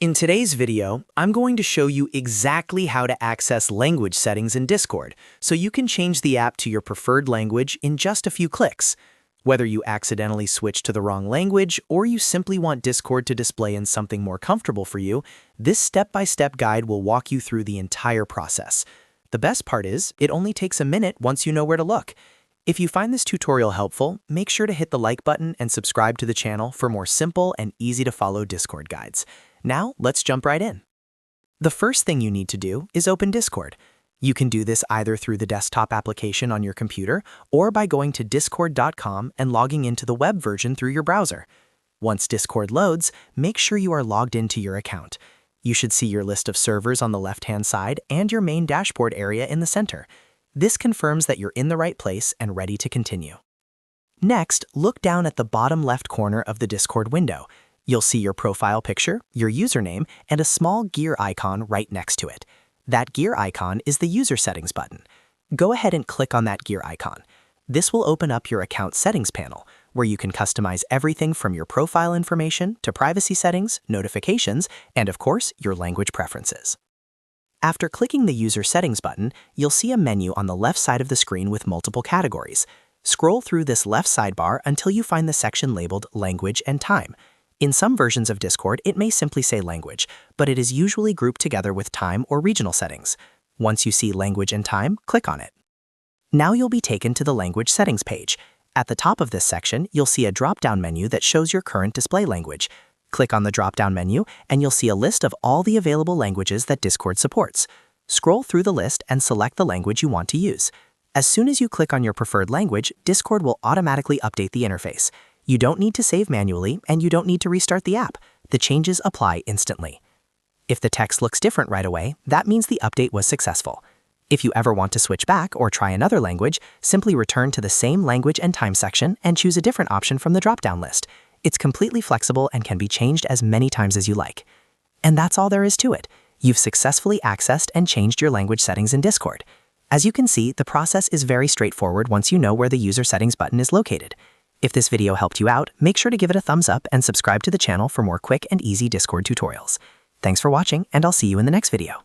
In today's video, I'm going to show you exactly how to access language settings in Discord, so you can change the app to your preferred language in just a few clicks. Whether you accidentally switch to the wrong language or you simply want Discord to display in something more comfortable for you, this step-by-step guide will walk you through the entire process. The best part is, it only takes a minute once you know where to look. If you find this tutorial helpful, make sure to hit the like button and subscribe to the channel for more simple and easy-to-follow Discord guides. Now, let's jump right in. The first thing you need to do is open Discord. You can do this either through the desktop application on your computer or by going to discord.com and logging into the web version through your browser. Once Discord loads, make sure you are logged into your account. You should see your list of servers on the left-hand side and your main dashboard area in the center. This confirms that you're in the right place and ready to continue. Next, look down at the bottom left corner of the Discord window. You'll see your profile picture, your username, and a small gear icon right next to it. That gear icon is the user settings button. Go ahead and click on that gear icon. This will open up your account settings panel, where you can customize everything from your profile information to privacy settings, notifications, and of course, your language preferences. After clicking the user settings button, you'll see a menu on the left side of the screen with multiple categories. Scroll through this left sidebar until you find the section labeled Language and Time. In some versions of Discord, it may simply say language, but it is usually grouped together with time or regional settings. Once you see language and time, click on it. Now you'll be taken to the language settings page. At the top of this section, you'll see a drop-down menu that shows your current display language. Click on the drop-down menu, and you'll see a list of all the available languages that Discord supports. Scroll through the list and select the language you want to use. As soon as you click on your preferred language, Discord will automatically update the interface. You don't need to save manually, and you don't need to restart the app. The changes apply instantly. If the text looks different right away, that means the update was successful. If you ever want to switch back or try another language, simply return to the same language and time section and choose a different option from the drop-down list. It's completely flexible and can be changed as many times as you like. And that's all there is to it. You've successfully accessed and changed your language settings in Discord. As you can see, the process is very straightforward once you know where the user settings button is located. If this video helped you out, make sure to give it a thumbs up and subscribe to the channel for more quick and easy Discord tutorials. Thanks for watching, and I'll see you in the next video.